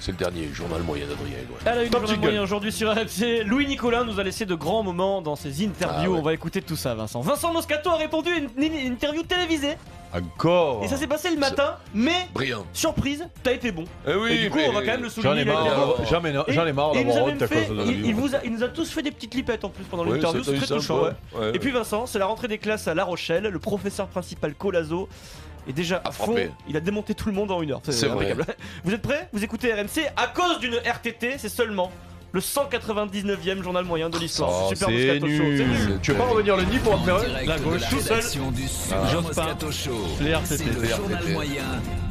C'est le dernier journal moyen d'Adrien Aigouin. À la une du journal moyen aujourd'hui sur RMC, Louis Nicolin nous a laissé de grands moments dans ses interviews. On va écouter tout ça, Vincent. Vincent Moscato a répondu à une interview télévisée. Encore. Et ça s'est passé le matin, mais brillant. Surprise, t'as été bon. Oui, et du coup, on va quand même le souligner. J'en ai marre d'avoir honte à cause de la il nous a tous fait des petites lipettes en plus pendant l'interview, c'est très touchant. Ouais. Et puis Vincent, c'est la rentrée des classes à La Rochelle. Le professeur principal Colazo est déjà à fond. Il a démonté tout le monde en 1 heure. C'est impeccable. Vous êtes prêts? Vous écoutez RMC à cause d'une RTT, c'est seulement le 199e journal moyen de l'histoire. Oh, Super Moscato Show. C'est nul. Tu veux pas revenir le nid pour en faire la gauche tout seul. J'ose pas. Les RTT. C'est le journal moyen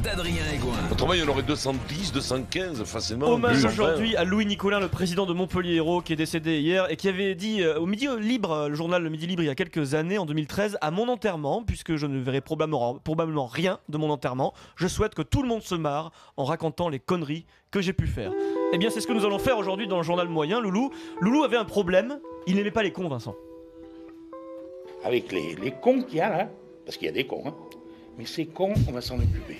d'Adrien Aigouin. Autrement, il y en aurait 210, 215 facilement. Hommage aujourd'hui à Louis Nicolin, le président de Montpellier Hérault, qui est décédé hier et qui avait dit au Midi Libre, le journal Le Midi Libre, il y a quelques années, en 2013, à mon enterrement, puisque je ne verrai probablement rien de mon enterrement, je souhaite que tout le monde se marre en racontant les conneries que j'ai pu faire. Eh bien, c'est ce que nous allons faire aujourd'hui dans le journal moyen, Loulou. Loulou avait un problème, il n'aimait pas les cons, Vincent. Avec les cons qu'il y a là, parce qu'il y a des cons, hein. Mais ces cons, on va s'en occuper.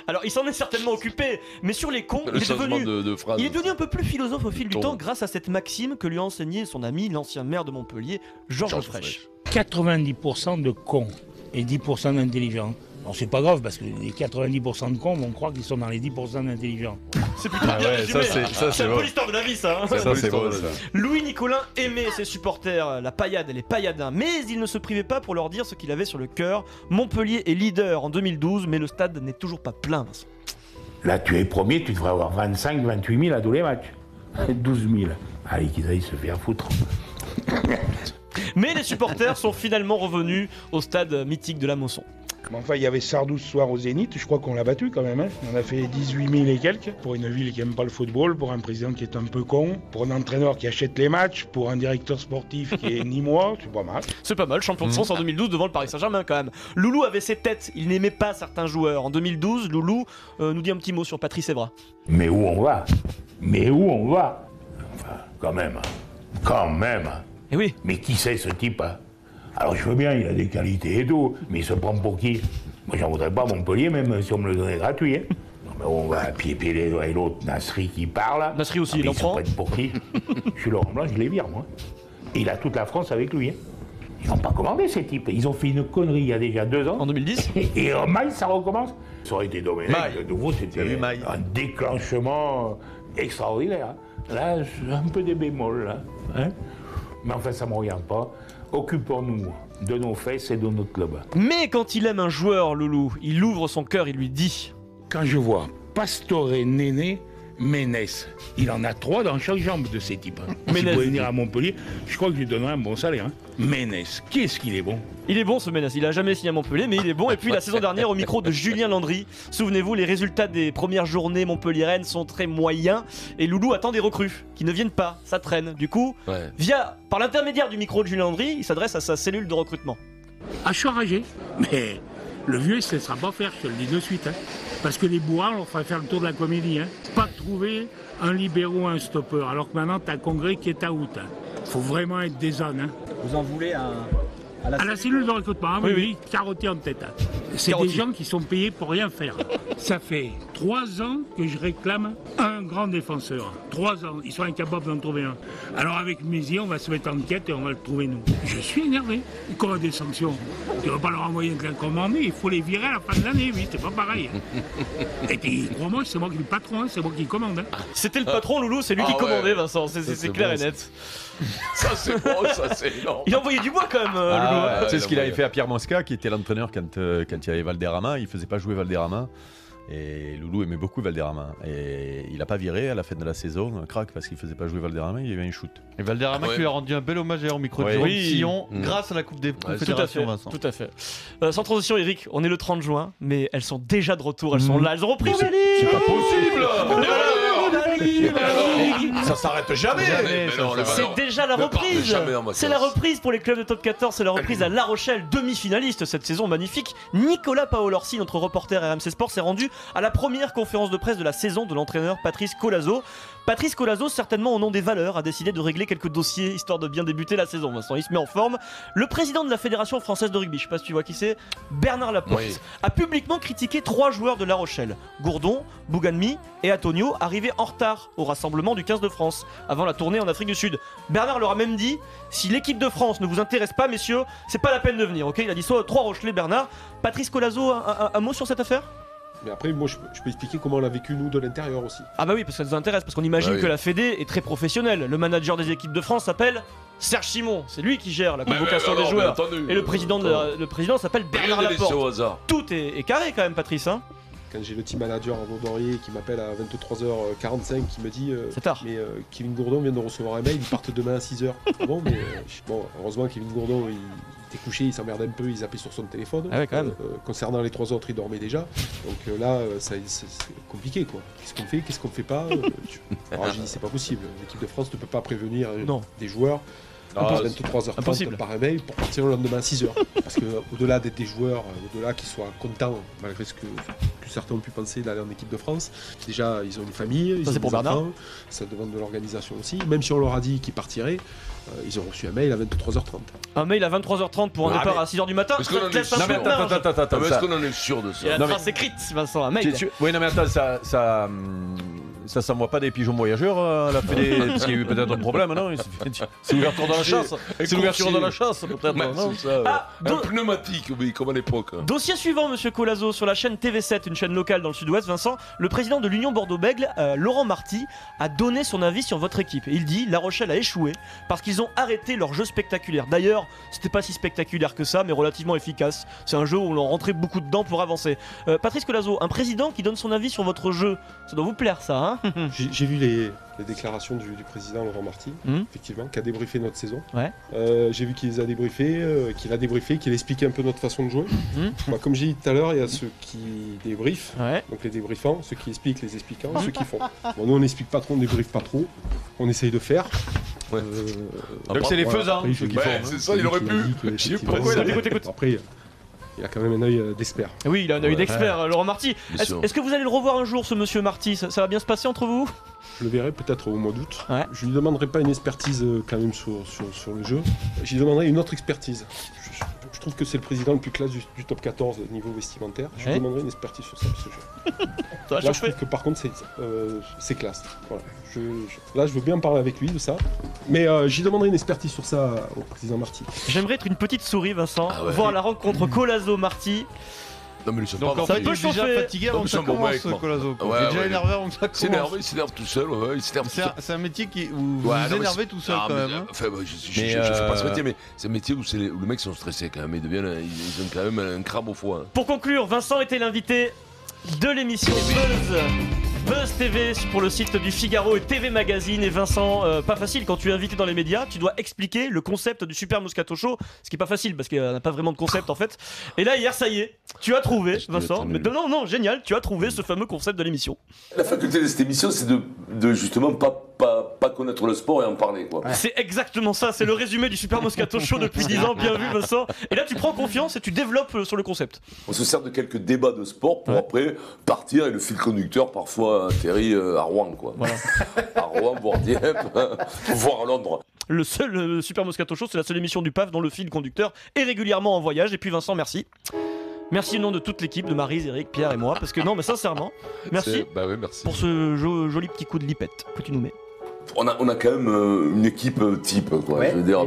Alors, il s'en est certainement occupé, mais sur les cons, il est devenu un peu plus philosophe au fil du temps grâce à cette maxime que lui a enseignée son ami, l'ancien maire de Montpellier, Georges Frêche. 90% de cons et 10% d'intelligents. Alors c'est pas grave parce que les 90% de cons vont croire qu'ils sont dans les 10% d'intelligents. C'est plutôt bien résumé. C'est un peu l'histoire de la vie, ça. Ça c'est beau, ça. Louis Nicolin aimait ses supporters, la paillade et les pailladins, mais il ne se privait pas pour leur dire ce qu'il avait sur le cœur. Montpellier est leader en 2012, mais le stade n'est toujours pas plein. Là, tu es premier, tu devrais avoir 25, 28 000 à tous les matchs. 12 000. Allez, qu'ils aillent se faire foutre. Mais les supporters sont finalement revenus au stade mythique de la Mosson. Enfin, il y avait Sardou ce soir au Zénith, je crois qu'on l'a battu quand même. Hein. On a fait 18 000 et quelques pour une ville qui n'aime pas le football, pour un président qui est un peu con, pour un entraîneur qui achète les matchs, pour un directeur sportif qui est ni moi, c'est pas mal. C'est pas mal, champion de France en 2012 devant le Paris Saint-Germain quand même. Loulou avait ses têtes, il n'aimait pas certains joueurs. En 2012, Loulou nous dit un petit mot sur Patrice Evra. Mais où on va? Enfin, quand même. Eh oui. Mais qui c'est ce type, hein? Alors je veux bien, il a des qualités et tout, mais il se prend pour qui? Moi j'en voudrais pas à Montpellier, même si on me le donnait gratuit. Hein. Non mais on va pied les doigts et l'autre, Nasri qui parle. Nasri aussi, il en prend. Il se prend pour qui? Je suis Laurent Blanc, je les vire moi. Et il a toute la France avec lui. Hein. Ils n'ont pas commandé ces types. Ils ont fait une connerie il y a déjà 2 ans. En 2010. Et en maille ça recommence. Ça aurait été dommage. De nouveau c'était un déclenchement extraordinaire. Hein. Là, j'ai un peu des bémols. Là. Hein, mais enfin ça ne me regarde pas. Occupons-nous de nos fesses et de notre club. Mais quand il aime un joueur, Loulou, il ouvre son cœur, il lui dit... Quand je vois Pastore, Néné, Ménès, il en a 3 dans chaque jambe de ces types. Hein. S'il pouvait venir à Montpellier, je crois que je lui donnerais un bon salaire. Hein. Ménès, qu'est-ce qu'il est bon? Il est bon ce Ménès, il a jamais signé à Montpellier, mais il est bon. Et puis la saison dernière, au micro de Julien Landry, souvenez-vous, les résultats des premières journées montpelliéraines sont très moyens. Et Loulou attend des recrues qui ne viennent pas, ça traîne. Du coup, par l'intermédiaire du micro de Julien Landry, il s'adresse à sa cellule de recrutement. À Choiragé, mais le vieux, il ne se laissera pas faire, je te le dis de suite. Hein. Parce que les bourrins, on leur ferait faire le tour de la comédie. Hein. Pas trouver un libéraux, un stopper, alors que maintenant, tu as un congrès qui est à août. Hein. Faut vraiment être des ânes. Hein. Vous en voulez à la cellule de recrutement, hein, oui, carotté en tête. Hein. C'est des gens qui sont payés pour rien faire. Ça fait 3 ans que je réclame un grand défenseur. 3 ans, ils sont incapables d'en trouver un. Alors avec Mézières, on va se mettre en quête et on va le trouver nous. Je suis énervé. Qu'on a des sanctions. Tu ne vas pas leur envoyer un commandé, il faut les virer à la fin de l'année, oui, c'est pas pareil. Et puis, crois-moi, c'est moi qui suis le patron, hein, c'est moi qui commande. Hein. C'était le patron, Loulou, c'est lui qui commandait, Vincent, c'est clair et net. Ça c'est bon, ça c'est énorme. Il envoyait du bois quand même, Loulou. C'est ce qu'il avait fait à Pierre Mosca, qui était l'entraîneur quand il y avait Valderrama. Il faisait pas jouer Valderrama. Et Loulou aimait beaucoup Valderrama. Et il n'a pas viré à la fin de la saison, crack, parce qu'il faisait pas jouer Valderrama, il y avait un shoot. Et Valderrama qui lui a rendu un bel hommage au micro de Jérôme Sillon grâce à la Coupe des Confédérations, Vincent. Tout à fait. Sans transition, Eric, on est le 30 juin, mais elles sont déjà de retour, elles sont là, elles ont repris. C'est pas possible. libre. Ça s'arrête jamais. C'est déjà la reprise. C'est la reprise pour les clubs de top 14. C'est la reprise à La Rochelle, demi-finaliste cette saison magnifique. Nicolas Paolorsi, notre reporter RMC Sport, s'est rendu à la première conférence de presse de la saison de l'entraîneur Patrice Collazo. Patrice Collazo, certainement au nom des valeurs, a décidé de régler quelques dossiers histoire de bien débuter la saison. Vincent, il se met en forme. Le président de la Fédération française de rugby, je sais pas si tu vois qui c'est, Bernard Laporte, a publiquement critiqué 3 joueurs de La Rochelle, Gourdon, Bouganmi et Antonio, arrivés en retard au rassemblement du 15 de France, avant la tournée en Afrique du Sud. Bernard leur a même dit, si l'équipe de France ne vous intéresse pas, messieurs, c'est pas la peine de venir, ok? Il a dit soit 3 Rochelais, Bernard. Patrice Collazo, un mot sur cette affaire? Mais après, moi, je peux expliquer comment on l'a vécu, nous, de l'intérieur aussi. Ah bah oui, parce que ça nous intéresse, parce qu'on imagine que la Fédé est très professionnelle. Le manager des équipes de France s'appelle Serge Simon, c'est lui qui gère la convocation des joueurs. Et le président s'appelle Bernard Laporte. Tout est carré quand même, Patrice, hein? Quand j'ai le team manager à Vaudorier qui m'appelle à 23h45, qui me dit c'est tard. Mais Kevin Gourdon vient de recevoir un mail, ils partent demain à 6h. Bon, mais heureusement Kevin Gourdon il était couché, il s'emmerde un peu, il zappait sur son téléphone. Ah ouais, quand même. Concernant les 3 autres, il dormait déjà. Donc là, c'est compliqué quoi. Qu'est-ce qu'on fait pas Alors j'ai dit c'est pas possible. L'équipe de France ne peut pas prévenir des joueurs. À 23h30 par un mail pour partir le lendemain à 6h. Parce que au-delà d'être des joueurs, au-delà qu'ils soient contents, malgré ce que certains ont pu penser d'aller en équipe de France, déjà ils ont une famille, ils ont des enfants, ça demande de l'organisation aussi. Même si on leur a dit qu'ils partiraient, ils ont reçu un mail à 23h30. Un mail à 23h30 pour un départ à 6h du matin. Est-ce qu'on en est sûr? Est-ce qu'on en est sûr de ça? Il y a la trace écrite, Vincent, un mail. Oui, non mais attends, ça s'envoie pas des pigeons voyageurs à la Fédé, parce qu'il y a eu peut-être un problème, non? C'est l'ouverture dans la chasse. C'est l'ouverture dans la chasse, peut-être, non? Un pneumatique, oui, comme à l'époque. Dossier suivant, monsieur Collazo, sur la chaîne TV7, une chaîne locale dans le sud-ouest, Vincent, le président de l'Union Bordeaux-Bègles, Laurent Marty, a donné son avis sur votre équipe. Et il dit, La Rochelle a échoué parce qu'ils ont arrêté leur jeu spectaculaire. D'ailleurs, c'était pas si spectaculaire que ça, mais relativement efficace. C'est un jeu où on leur rentrait beaucoup dedans pour avancer. Patrice Collazo, un président qui donne son avis sur votre jeu, ça doit vous plaire ça, hein? J'ai vu les déclarations du président Laurent Marty, effectivement, qui a débriefé notre saison. Ouais. J'ai vu qu'il a débriefé, qu'il a expliqué un peu notre façon de jouer. Comme j'ai dit tout à l'heure, il y a ceux qui débriefent, donc les débriefants, ceux qui expliquent, les expliquants, ceux qui font. Bon, nous on n'explique pas trop, on débriefe pas trop, on essaye de faire. Donc c'est les faisans, ceux qui font. C'est ça, il aurait pu. Après, il a quand même un œil d'expert. Oui, il a un œil d'expert, Laurent Marty. Est-ce que vous allez le revoir un jour, ce monsieur Marty? Ça va bien se passer entre vous? Je le verrai peut-être au mois d'août. Je lui demanderai pas une expertise quand même sur le jeu. Je lui demanderai une autre expertise. Je trouve que c'est le président le plus classe du top 14 niveau vestimentaire. Je lui demanderai une expertise sur ça, ce jeu. Là, je trouve que par contre, c'est classe. Voilà. Là, je veux bien parler avec lui de ça. Mais j'y demanderai une expertise sur ça au président Marty. J'aimerais être une petite souris, Vincent, voir la rencontre Collazo-Marty. Non mais ils donc en fait, il est déjà fatigué avant que ça commence, Collazo. Il est déjà énervé avant que ça commence. Il s'énerve tout seul, c'est un métier où vous vous énervez tout seul quand même. Enfin, je sais pas ce métier, mais c'est un métier où les mecs sont stressés quand même, ils ont quand même un crabe au foie. Pour conclure, Vincent était l'invité de l'émission Buzz TV pour le site du Figaro et TV Magazine. Et Vincent, pas facile quand tu es invité dans les médias, tu dois expliquer le concept du Super Moscato Show, ce qui est pas facile parce qu'il n'y a pas vraiment de concept en fait. Et là hier, ça y est, tu as trouvé, Vincent. Mais non, génial, tu as trouvé ce fameux concept de l'émission. La faculté de cette émission, c'est de justement pas connaître le sport et en parler, quoi. C'est exactement ça, c'est le résumé du Super Moscato Show depuis 10 ans, bien vu Vincent. Et là tu prends confiance et tu développes sur le concept. On se sert de quelques débats de sport pour après partir et le fil conducteur parfois atterrit à Rouen, quoi. Voilà. À Rouen, voire Dieppe, voire à Londres. Le Super Moscato Show, c'est la seule émission du PAF dont le fil conducteur est régulièrement en voyage. Et puis Vincent, merci. Merci au nom de toute l'équipe, de Maryse, Eric, Pierre et moi, parce que non, mais sincèrement, merci, merci pour ce joli petit coup de lipette que tu nous mets. On a quand même une équipe type, quoi. Je veux dire,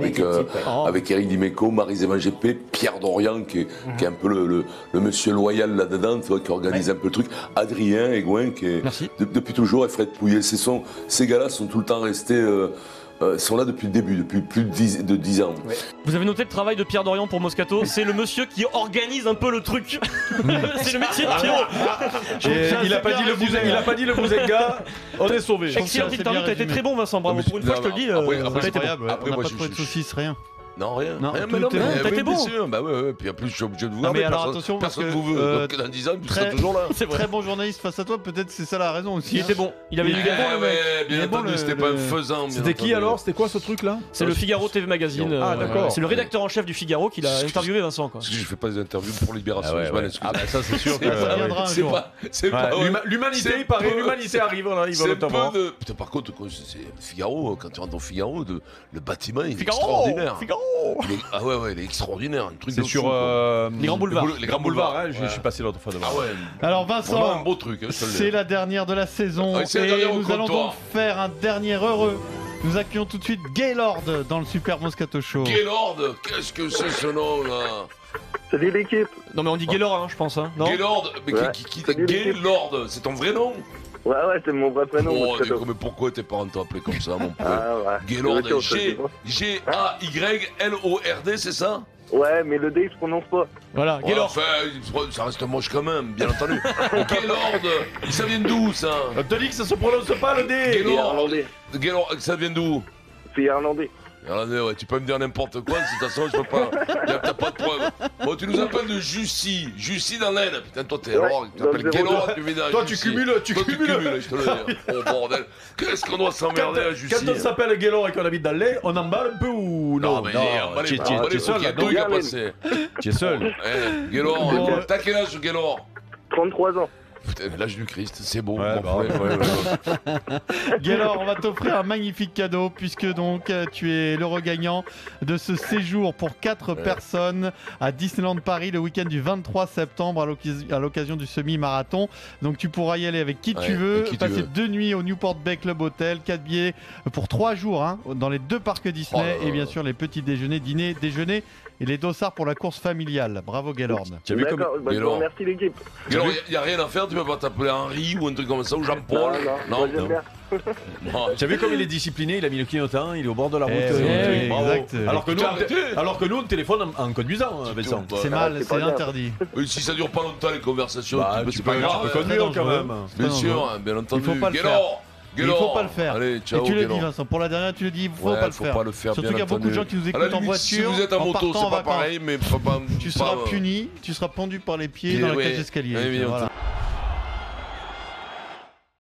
avec Eric Dimeco, Maryse Evangépé, Pierre Dorian, qui est un peu le monsieur loyal là-dedans, qui organise un peu le truc, Adrien Aigouin, qui est depuis toujours, et Fred Pouillet. Ces gars-là sont tout le temps restés... sont là depuis le début, depuis plus de 10 ans. Ouais. Vous avez noté le travail de Pierre Dorian pour Moscato, c'est le monsieur qui organise un peu le truc. C'est le métier de Pierrot. Il a pas dit le Bouzenga, on est sauvé. Excellent interview, t'as été très bon Vincent, bravo. Pour une fois je te le dis, c'est incroyable, on n'a pas trouvé de saucisse, rien. Non, rien. Non, rien, tout mais non, était mais bon. oui, T'as été bien bon. sûr. Bah ouais, puis en plus, je suis obligé de vous Ah, garder. mais alors Personne, attention, parce personne que, vous veut. Donc dans 10 ans, tu seras toujours là. Très bon journaliste face à toi, peut-être c'est ça la raison aussi. Il était bon. Il avait du Eh gabon, le mec. ouais, bien Il est bon, entendu, le- c'était pas un le- faisant. bien C'était qui entendu. alors? C'était quoi ce truc-là? C'est le Figaro TV Magazine. Ah, d'accord. C'est le rédacteur en chef du Figaro qui l'a interviewé, Vincent. Quoi. Parce que je fais pas des interviews pour Libération, Ah ouais, je m'en ouais. excuse. Ah bah ça c'est sûr que... Ça viendra un C'est jour. pas. C'est pas. Ouais, ouais. L'humanité, C'est il paraît, peu- l'humanité arrive, là, il va C'est notamment. peu de. Putain, par contre, quoi, c'est Figaro, quand tu rentres au Figaro, le bâtiment, il est Figaro extraordinaire. Figaro Ah ouais, il est extraordinaire. Un truc C'est de sur fou, quoi. Les grands boulevards. Les grands boulevards, hein, je suis passé l'autre fois devant. Ah ouais. Alors Vraiment un Vincent, beau truc. Hein, je te le dis. c'est la dernière de la saison Ah, c'est la et dernière au nous allons comptoir. donc faire un dernier heureux. Nous accueillons tout de suite Gaylord dans le Super Moscato Show. Gaylord, qu'est-ce que c'est ce nom là? Salut l'équipe. Non, mais on dit Gaylord, hein, je pense. Hein. Non Gaylord, mais Ouais. Gaylord, c'est ton vrai nom? Ouais, c'est mon vrai prénom. Oh, Moscato. mais pourquoi tes parents t'ont appelé comme ça, mon pote? Ah ouais. Gaylord, C'est vrai que G-A-Y-L-O-R-D, c'est ça? Ouais, mais le D il se prononce pas. Voilà, Oh, Gaylord. enfin, ça reste moche quand même, bien entendu. Gaylord, ça vient d'où ça? On te dit que ça se prononce pas le D. C'est irlandais. Gaylord, ça vient d'où? C'est irlandais. Irlandais, ouais, tu peux me dire n'importe quoi, de toute façon, je peux pas. T'as pas de preuve. Bon, tu nous appelles de Jussy. Jussy dans l'Aisne. Putain, toi, t'es Ouais, alors, tu dans t'appelles le Gaylord, tu viens dans Toi, tu Jussy. cumules, Toi, je te le dis. Oh bordel. Qu'est-ce qu'on doit s'emmerder à Jussy? Quand on s'appelle Gaylord et qu'on habite dans le lait, on emballe un peu ou non? mais tu es seul là, donc. donc. Tu es seul. Eh, Gaylord, Bon. t'as quel âge, Gaylord? 33 ans. Putain, l'âge du Christ, c'est beau. Ouais, bon, bah, Gaylord, on va t'offrir un magnifique cadeau puisque donc tu es l'heureux gagnant de ce séjour pour 4 personnes à Disneyland Paris le week-end du 23 septembre à l'occasion du semi-marathon. Donc tu pourras y aller avec qui Ouais, tu veux, avec qui tu passer veux. 2 nuits au Newport Bay Club Hotel, 4 billets pour 3 jours hein, dans les 2 parcs Disney Oh là là. et bien sûr les petits déjeuners, dîners, déjeuners et les dossards pour la course familiale. Bravo Gaylord. Tu as vu comme... D'accord, bah, je vous Gaylord. remercie l'équipe. Gaylord, y a rien à faire, tu peux pas t'appeler Henri ou un truc comme ça, ou Jean-Paul? Moi j'aime bien. Non. Tu as vu comme il est discipliné, il a mis le clignotant, il est au bord de la route. Eh oui, truc, bravo. exact. Alors que nous, on téléphone en conduisant, Vincent. Bah, C'est mal, c'est c'est pas bien. interdit. Si ça dure pas longtemps les conversations, Bah, c'est pas grave. tu peux Très conduire quand dangereux. même. Bien Très sûr, dangereux. hein, bien entendu. Il faut pas le Gaylord, Il faut pas le faire. Allez, ciao, et tu le dis Gaylord. Vincent, pour la dernière tu le dis, il faut Ouais, pas le faut faire. pas le faire, Surtout bien qu'il y a beaucoup de entendu. gens qui nous À la écoutent en limite, voiture. si vous êtes en moto, partant en c'est pas vacances. pareil, mais faut pas. Tu seras pas- puni, tu seras pendu par les pieds Eh dans la oui. cage d'escalier. Eh oui, Voilà.